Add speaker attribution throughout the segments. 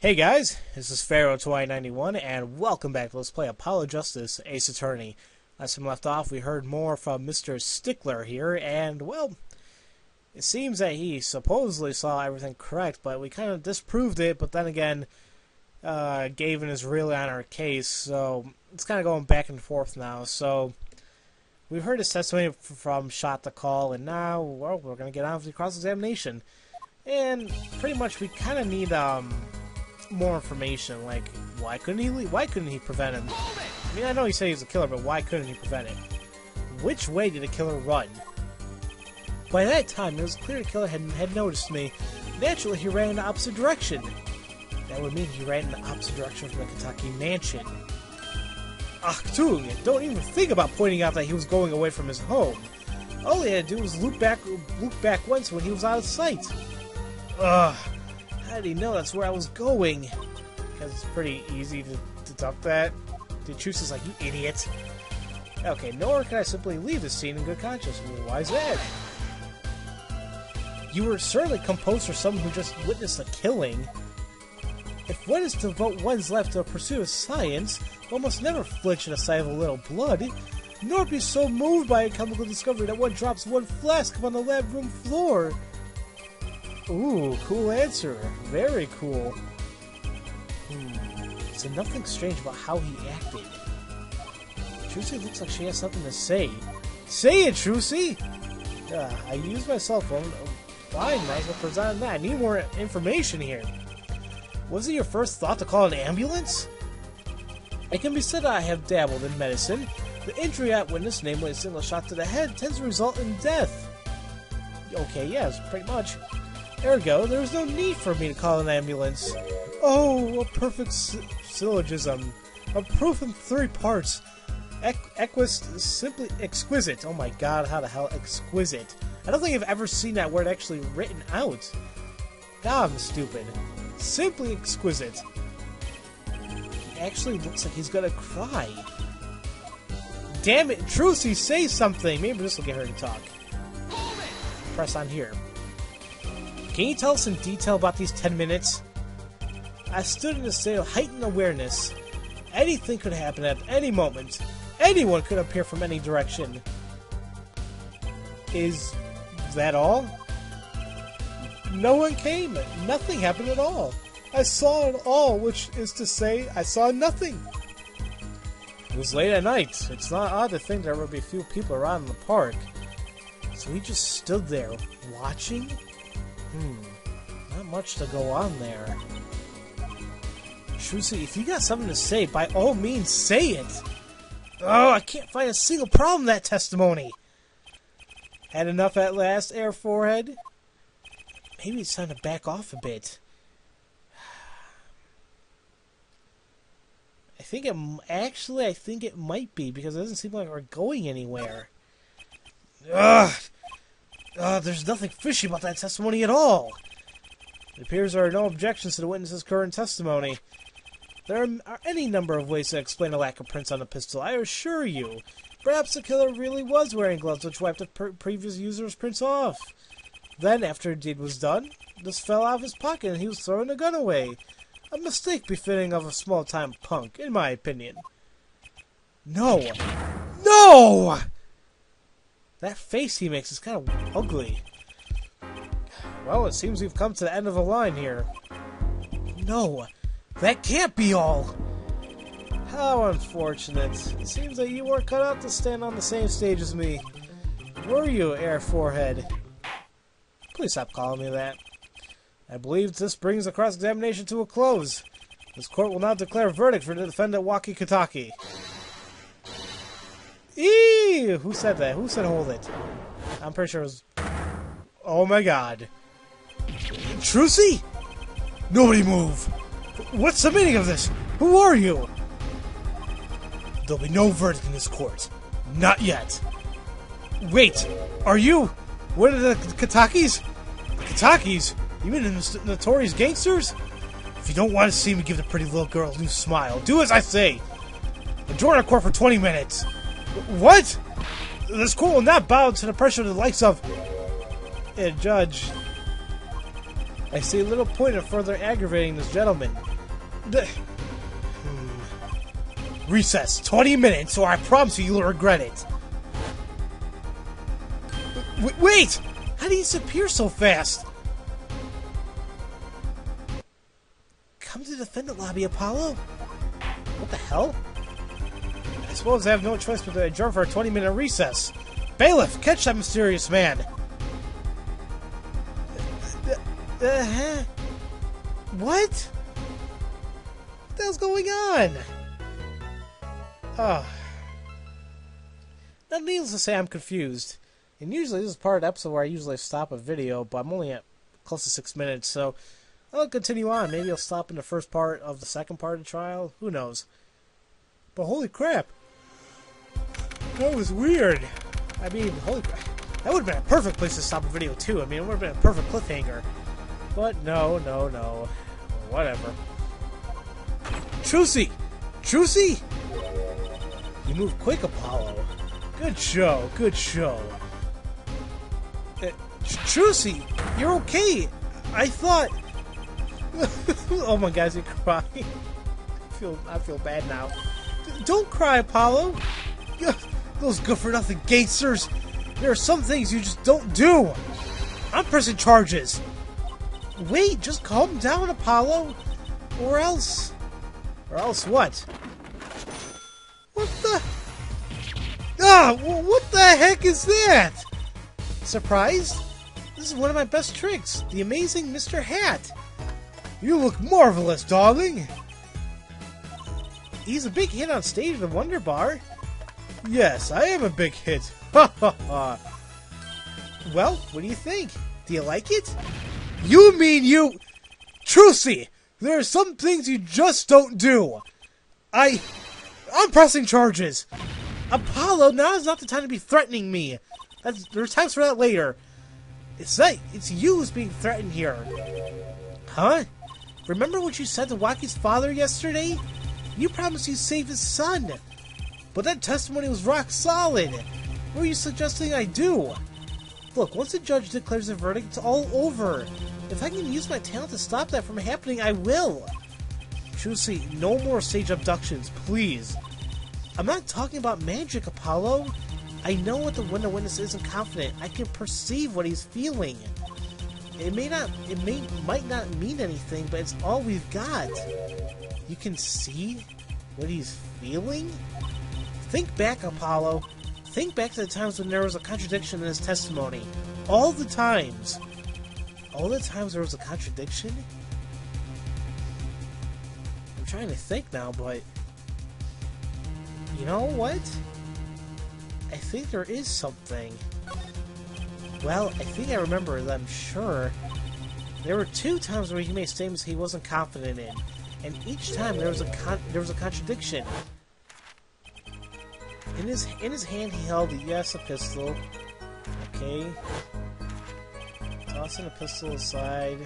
Speaker 1: Hey guys, this is Pharaoh 2091 and welcome back to Let's Play Apollo Justice Ace Attorney. Last time we left off, we heard more from Mr. Stickler here, and, well, it seems that he supposedly saw everything correct, but we kind of disproved it, but then again, Gavin is really on our case, so it's kind of going back and forth now. So, we've heard his testimony from Shot the Call, and now, well, we're going to get on with the cross-examination. And pretty much we kind of need, more information, like why couldn't he leave? Why couldn't he prevent him? I mean, I know he said he's a killer, but why couldn't he prevent it? Which way did the killer run? By that time, it was clear the killer had noticed me. Naturally, he ran in the opposite direction. That would mean he ran in the opposite direction from the Kentucky mansion. Ach, dude, don't even think about pointing out that he was going away from his home. All he had to do was loop back once when he was out of sight. Ugh. How did he know that's where I was going? Because it's pretty easy to deduct that. Dechusa's like, you idiot. Okay, nor can I simply leave the scene in good conscience. Well, why is that? You were certainly composed for someone who just witnessed a killing. If one is to devote one's life to a pursuit of science, one must never flinch at the sight of a little blood, nor be so moved by a chemical discovery that one drops one flask upon the lab room floor. Ooh, cool answer. Very cool. Is there nothing strange about how he acted? Trucy looks like she has something to say. Say it, Trucy! I used my cell phone. Fine, might as well present on that. I need more information here. Was it your first thought to call an ambulance? It can be said that I have dabbled in medicine. The injury I witnessed, namely a single shot to the head, tends to result in death. Okay, yes, pretty much. Ergo, there was no need for me to call an ambulance. Oh, a perfect syllogism. A proof in 3 parts. Simply exquisite. Oh my god, how the hell exquisite. I don't think I've ever seen that word actually written out. God, I'm stupid. Simply exquisite. He actually looks like he's gonna cry. Damn it, Trucy, say something! Maybe this will get her to talk. Press on here. Can you tell us in detail about these 10 minutes? I stood in a state of heightened awareness. Anything could happen at any moment. Anyone could appear from any direction. Is that all? No one came. Nothing happened at all. I saw it all, which is to say, I saw nothing. It was late at night. It's not odd to think there would be a few people around in the park. So he just stood there, watching? Not much to go on there. Trucy, if you got something to say, by all means, say it! Oh, I can't find a single problem in that testimony! Had enough at last, Air Forehead? Maybe it's time to back off a bit. I think it might be, because it doesn't seem like we're going anywhere. Ugh! There's nothing fishy about that testimony at all. It appears there are no objections to the witness's current testimony. There are any number of ways to explain a lack of prints on the pistol, I assure you. Perhaps the killer really was wearing gloves which wiped the previous user's prints off. Then, after the deed was done, this fell out of his pocket and he was throwing the gun away. A mistake befitting of a small-time punk, in my opinion. No! No! That face he makes is kind of ugly. Well, it seems we've come to the end of the line here. No, that can't be all. How unfortunate. It seems that you weren't cut out to stand on the same stage as me. Were you, Air Forehead? Please stop calling me that. I believe this brings the cross-examination to a close. This court will now declare a verdict for the defendant Waki Kataki. Eee! Who said that? Who said hold it? I'm pretty sure it was... Oh my god. Trucy? Nobody move! What's the meaning of this? Who are you? There'll be no verdict in this court. Not yet. Wait, are you... What are the Katakis? The Katakis? You mean the notorious gangsters? If you don't want to see me give the pretty little girl a new smile, do as I say. Adjourn our court for 20 minutes. What? This court will not bow to the pressure of the likes of... Judge. I see little point in further aggravating this gentleman. Recess, 20 minutes, or I promise you'll regret it. Wait! How did he disappear so fast? Come to the defendant lobby, Apollo? What the hell? I suppose I have no choice but to adjourn for a 20-minute recess. Bailiff, catch that mysterious man! What? What the hell's going on? Oh. Now, needless to say, I'm confused. And usually this is part of the episode where I usually stop a video, but I'm only at close to 6 minutes, so I'll continue on. Maybe I'll stop in the first part of the second part of the trial. Who knows? But holy crap. That was weird. I mean, holy crap. That would have been a perfect place to stop a video, too. I mean, it would have been a perfect cliffhanger. But no. Whatever. Trucy! Trucy! You move quick, Apollo. Good show. Trucy, you're okay. I thought... Oh my God, is he crying? I feel bad now. Don't cry, Apollo. Those good-for-nothing gangsters. There are some things you just don't do. I'm pressing charges. Wait, just calm down, Apollo. Or else... Or else what? What the... what the heck is that? Surprised? This is one of my best tricks. The amazing Mr. Hat. You look marvelous, darling. He's a big hit on stage at the Wonder Bar. Yes, I am a big hit. Ha ha ha. Well, what do you think? Do you like it? You mean you... Trucy, there are some things you just don't do. I'm pressing charges. Apollo, now is not the time to be threatening me. There's times for that later. It's you who's being threatened here. Huh? Remember what you said to Waki's father yesterday? You promised you'd save his son. But that testimony was rock solid. What are you suggesting I do? Look, once the judge declares a verdict, it's all over. If I can use my talent to stop that from happening, I will. Trucy, no more stage abductions, please. I'm not talking about magic, Apollo. I know what the window witness isn't confident. I can perceive what he's feeling. It might not mean anything, but it's all we've got. You can see what he's feeling? Think back, Apollo. Think back to the times when there was a contradiction in his testimony. All the times. All the times there was a contradiction? I'm trying to think now, but... You know what? I think there is something. Well, I think I remember that, I'm sure. There were 2 times where he made statements he wasn't confident in. And each time there was a contradiction. In his hand he held a pistol. Okay. Tossing a pistol aside.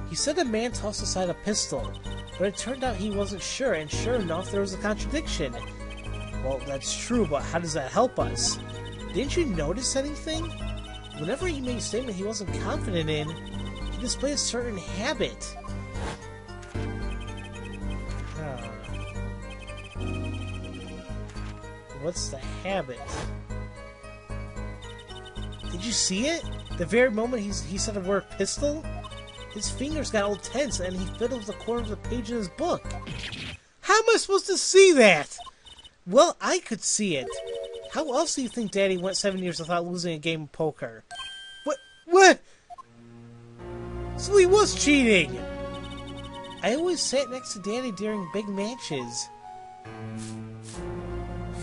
Speaker 1: He said the man tossed aside a pistol, but it turned out he wasn't sure, and sure enough there was a contradiction. Well, that's true, but how does that help us? Didn't you notice anything? Whenever he made a statement he wasn't confident in, he displayed a certain habit. What's the habit? Did you see it? The very moment he said the word pistol, his fingers got all tense and he fiddled the corner of the page in his book. How am I supposed to see that? Well, I could see it. How else do you think Daddy went 7 years without losing a game of poker? What? So he was cheating! I always sat next to Daddy during big matches.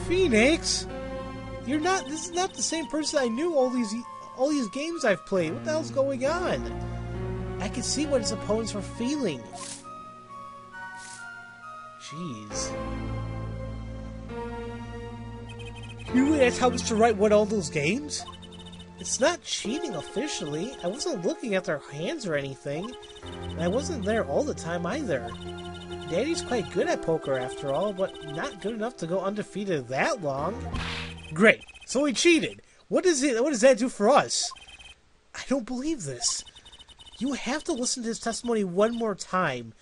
Speaker 1: Phoenix? This is not the same person I knew all these games I've played. What the hell's going on? I could see what his opponents were feeling. Jeez. You really asked how Mr. Wright won all those games? It's not cheating officially. I wasn't looking at their hands or anything. And I wasn't there all the time either. Daddy's quite good at poker after all, but not good enough to go undefeated that long. Great. So he cheated. What does that do for us? I don't believe this. You have to listen to his testimony one more time.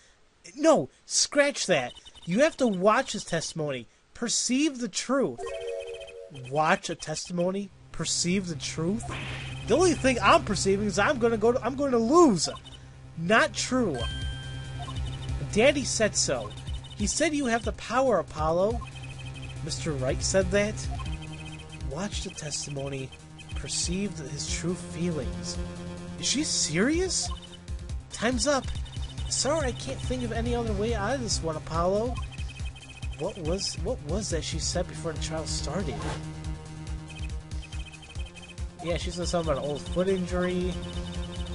Speaker 1: No, scratch that. You have to watch his testimony. Perceive the truth. Watch a testimony? Perceive the truth? The only thing I'm perceiving is I'm going to lose. Not true. Daddy said so. He said you have the power, Apollo. Mr. Wright said that. Watch the testimony. Perceive his true feelings. Is she serious? Time's up. Sorry, I can't think of any other way out of this one, Apollo. What was that she said before the trial started? Yeah, she said something about an old foot injury.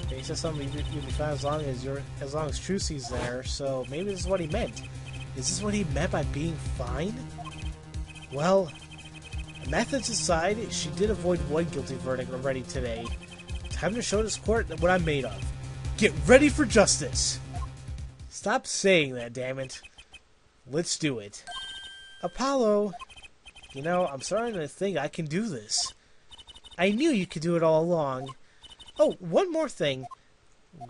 Speaker 1: He said something you'll be fine as long as Trucy's there. So maybe this is what he meant. Is this what he meant by being fine? Well, methods aside, she did avoid one guilty verdict already today. Time to show this court what I'm made of. Get ready for justice! Stop saying that, damn it. Let's do it. Apollo, you know, I'm starting to think I can do this. I knew you could do it all along. Oh, one more thing.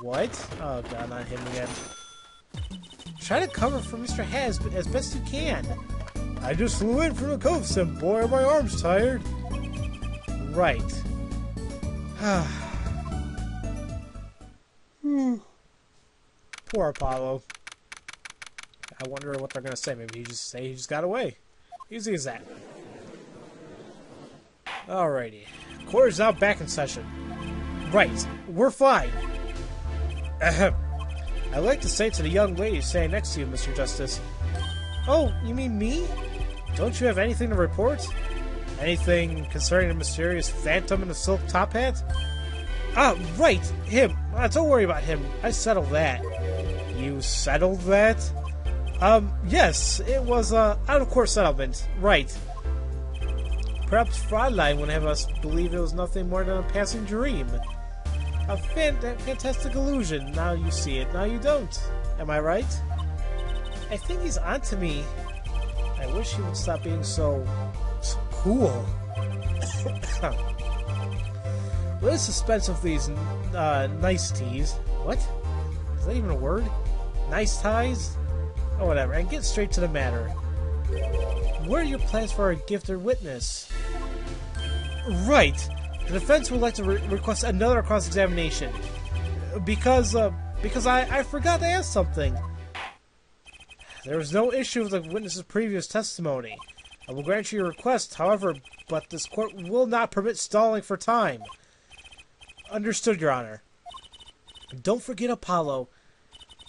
Speaker 1: What? Oh god, not him again. Try to cover for Mr. Has as best you can. I just flew in from the coast and boy are my arms tired. Right. Poor Apollo. I wonder what they're gonna say. Maybe he just got away. Easy as that. Alrighty. Court is now back in session. Right. We're fine. Ahem. I'd like to say to the young lady standing next to you, Mr. Justice. Oh, you mean me? Don't you have anything to report? Anything concerning the mysterious phantom in the silk top hat? Ah, right! Him! Don't worry about him. I settled that. You settled that? Yes. It was, out-of-court settlement. Right. Perhaps Fraulein would have us believe it was nothing more than a passing dream. A fantastic illusion. Now you see it, now you don't. Am I right? I think he's onto me. I wish he would stop being so cool. What is suspense of these niceties? What? Is that even a word? Nice ties? Oh, whatever. And get straight to the matter. What are your plans for a gifted witness? Right. The defense would like to request another cross-examination. Because I forgot to ask something. There was no issue with the witness's previous testimony. I will grant you your request, however, but this court will not permit stalling for time. Understood, Your Honor. Don't forget Apollo.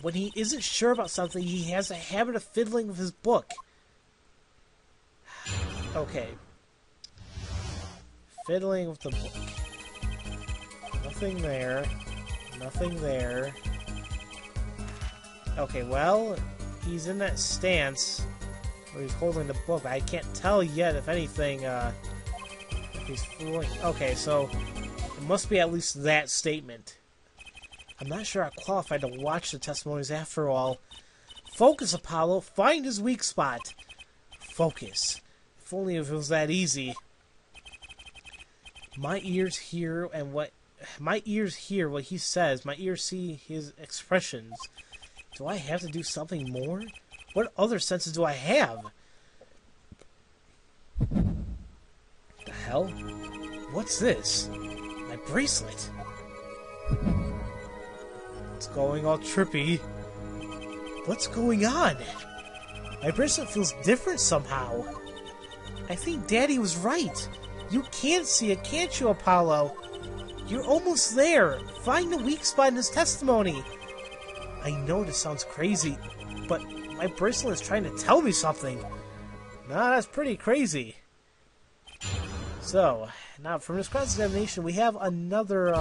Speaker 1: When he isn't sure about something, he has a habit of fiddling with his book. Okay. Fiddling with the book. Nothing there. Nothing there. Okay, well, he's in that stance where he's holding the book. I can't tell yet if anything, if he's fooling. Okay, so it must be at least that statement. I'm not sure I'm qualified to watch the testimonies after all. Focus, Apollo. Find his weak spot. Focus. If only if it was that easy. My ears hear what he says. My ears see his expressions. Do I have to do something more? What other senses do I have? The hell? What's this? My bracelet. It's going all trippy. What's going on? My bracelet feels different somehow. I think Daddy was right. You can see it, can't you, Apollo? You're almost there. Find the weak spot in his testimony. I know this sounds crazy, but my bracelet is trying to tell me something. Nah, that's pretty crazy. So, now from this cross-examination, we have another,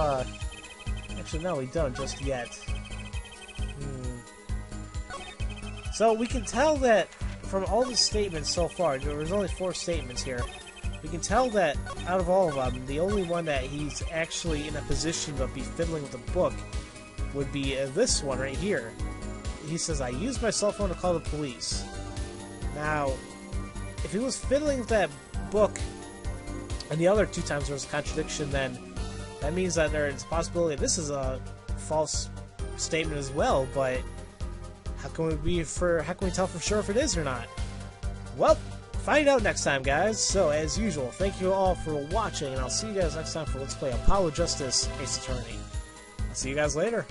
Speaker 1: actually, no, we don't just yet. So, we can tell that from all the statements so far, there's only 4 statements here, we can tell that out of all of them, the only one that he's actually in a position to be fiddling with the book would be this one right here. He says, I used my cell phone to call the police. Now, if he was fiddling with that book, and the other 2 times there was a contradiction, then that means that there is a possibility this is a false statement as well, but how can we tell for sure if it is or not? Well, find out next time, guys. So, as usual, thank you all for watching, and I'll see you guys next time for Let's Play Apollo Justice Ace Attorney. I'll see you guys later.